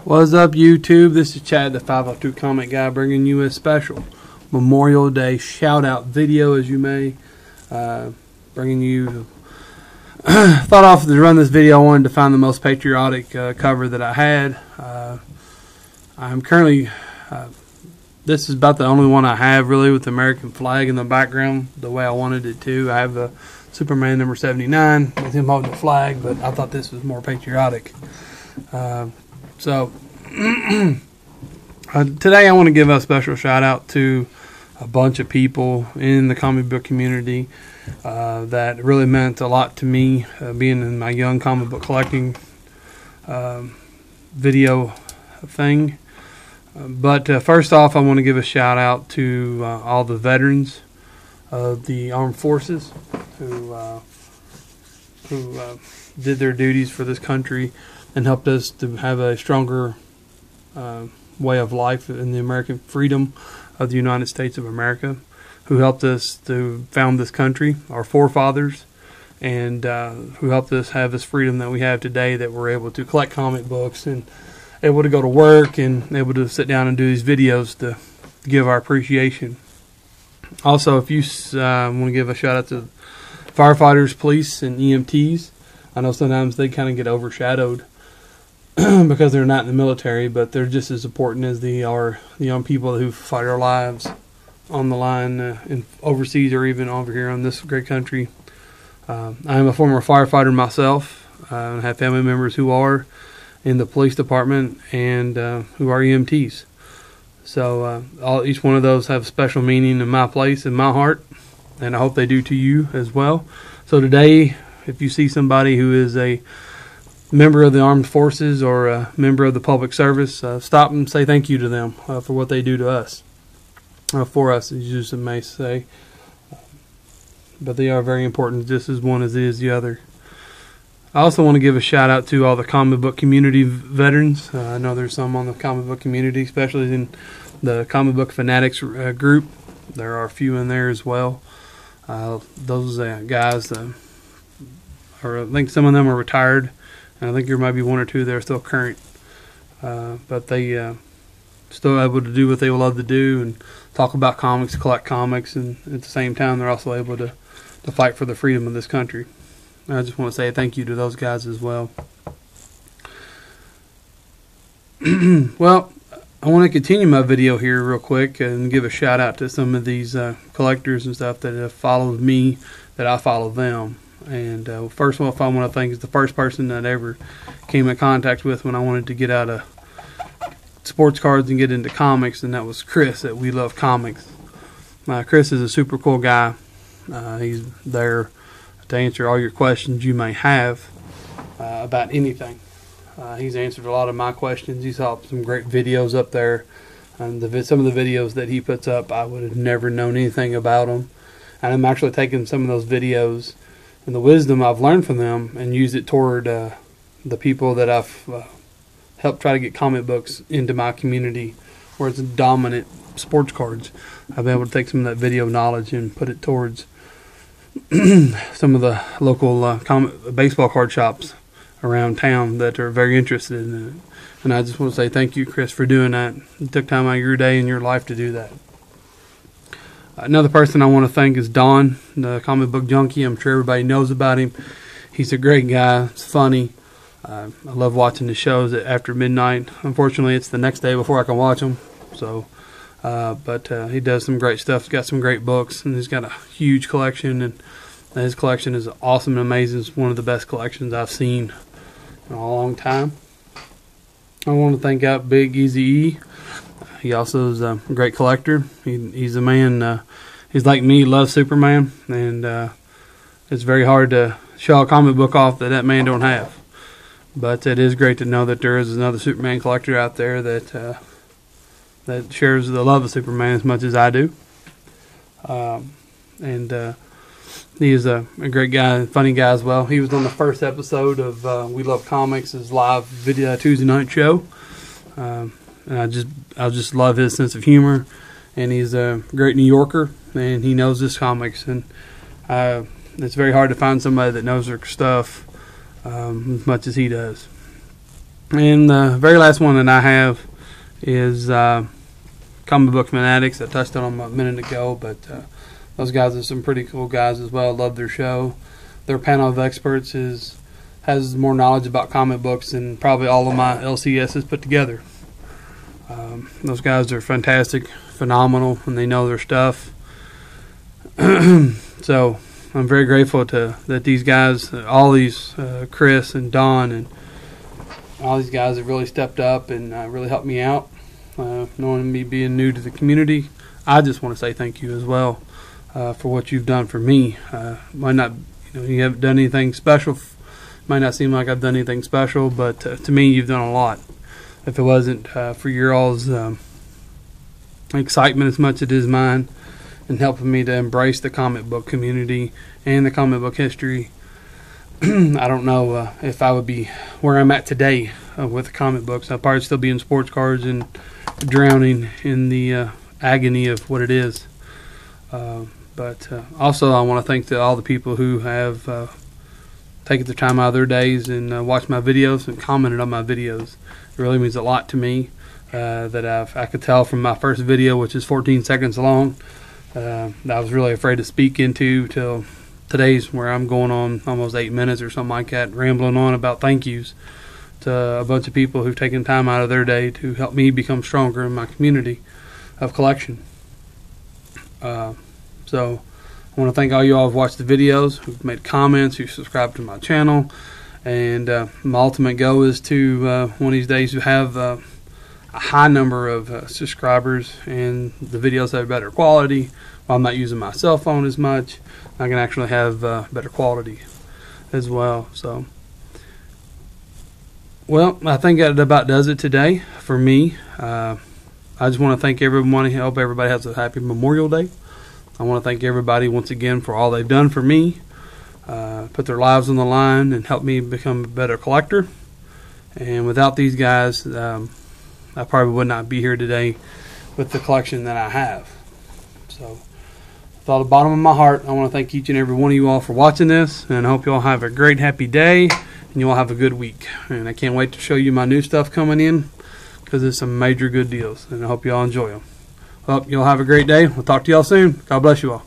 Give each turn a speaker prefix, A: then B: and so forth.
A: What's up, YouTube? This is Chad, the 502 Comic Guy, bringing you a special Memorial Day shout-out video, as you may. Bringing you... thought off to run this video, I wanted to find the most patriotic cover that I had. I'm currently... this is about the only one I have, really, with the American flag in the background, the way I wanted it to. I have the Superman number 79 with him holding the flag, but I thought this was more patriotic. So today I want to give a special shout out to a bunch of people in the comic book community that really meant a lot to me, being in my young comic book collecting video thing. But first off, I want to give a shout out to all the veterans of the armed forces who did their duties for this country and helped us to have a stronger way of life in the American freedom of the United States of America, who helped us to found this country, our forefathers, and who helped us have this freedom that we have today, that we're able to collect comic books and able to go to work and able to sit down and do these videos to give our appreciation. Also, if you want to give a shout out to firefighters, police, and EMTs, I know sometimes they kind of get overshadowed because they're not in the military, but they're just as important as the young people who fight our lives on the line in overseas or even over here in this great country. I am a former firefighter myself, and have family members who are in the police department and who are EMTs. So each one of those have special meaning in my place, in my heart, and I hope they do to you as well. So today, if you see somebody who is a member of the armed forces or a member of the public service, stop and say thank you to them for what they do to us, for us, as you may say. But they are very important, just as one as is the other. I also want to give a shout out to all the comic book community veterans. I know there's some on the comic book community, especially in the Comic Book Fanatics group. There are a few in there as well. Those guys, I think some of them are retired, and I think there might be one or two that are still current. But they still able to do what they love to do and talk about comics, collect comics, and at the same time they're also able to fight for the freedom of this country. I just want to say thank you to those guys as well. Well, I want to continue my video here real quick and give a shout out to some of these collectors and stuff that have followed me, that I follow them. And first of all, I want to thank is the first person that I ever came in contact with when I wanted to get out of sports cards and get into comics, and that was Chris at We Love Comics. Chris is a super cool guy. He's there to answer all your questions you may have about anything. He's answered a lot of my questions. He's helped some great videos up there. And some of the videos that he puts up, I would have never known anything about them. And I'm actually taking some of those videos and the wisdom I've learned from them and use it toward the people that I've helped try to get comic books into my community where it's dominant sports cards. I've been able to take some of that video knowledge and put it towards some of the local baseball card shops around town that are very interested in it. And I just want to say thank you, Chris, for doing that. You took time out of your day and your life to do that. Another person I want to thank is Don, the comic book junkie. I'm sure everybody knows about him. He's a great guy. It's funny. I love watching the shows after midnight. Unfortunately, it's the next day before I can watch them. So, but he does some great stuff. He's got some great books, and he's got a huge collection. And his collection is awesome and amazing. It's one of the best collections I've seen in a long time. I want to thank out Big Easy E. He also is a great collector. He's a man, he's like me, loves Superman, and it's very hard to show a comic book off that man don't have. But it is great to know that there is another Superman collector out there that shares the love of Superman as much as I do. He is a great guy, funny guy as well. He was on the first episode of We Love Comics, his live video Tuesday night show. And I just love his sense of humor, and he's a great New Yorker, and he knows his comics, and it's very hard to find somebody that knows their stuff as much as he does. And the very last one that I have is Comic Book Fanatics. I touched on them a minute ago, but those guys are some pretty cool guys as well. I love their show. Their panel of experts has more knowledge about comic books than probably all of my LCSs put together. Those guys are fantastic, phenomenal, and they know their stuff. So I'm very grateful that these guys, all these, Chris and Don and all these guys have really stepped up and really helped me out. Knowing me being new to the community, I just want to say thank you as well for what you've done for me. Might not, you haven't done anything special. Might not seem like I've done anything special, but to me, you've done a lot. If it wasn't for your all's excitement as much as it is mine, and helping me to embrace the comic book community and the comic book history, I don't know if I would be where I'm at today with the comic books. I'd probably still be in sports cards and drowning in the agony of what it is. But also I want to thank all the people who have taken the time out of their days and watched my videos and commented on my videos. It really means a lot to me that I could tell from my first video, which is 14 seconds long, that I was really afraid to speak into till today's, where I'm going on almost 8 minutes or something like that, rambling on about thank yous to a bunch of people who've taken time out of their day to help me become stronger in my community of collection. So I want to thank all you all who've watched the videos, who've made comments, who subscribed to my channel, and my ultimate goal is to one of these days to have a high number of subscribers and the videos have better quality. While I'm not using my cell phone as much, I can actually have better quality as well. So, well, I think that about does it today for me. I just want to thank everyone. I hope everybody has a happy Memorial Day. I want to thank everybody once again for all they've done for me, put their lives on the line and helped me become a better collector. And without these guys, I probably would not be here today with the collection that I have. So, with all the bottom of my heart, I want to thank each and every one of you all for watching this, and I hope you all have a great, happy day, and you all have a good week. And I can't wait to show you my new stuff coming in, because it's some major good deals, and I hope you all enjoy them. Well, you all have a great day. We'll talk to you all soon. God bless you all.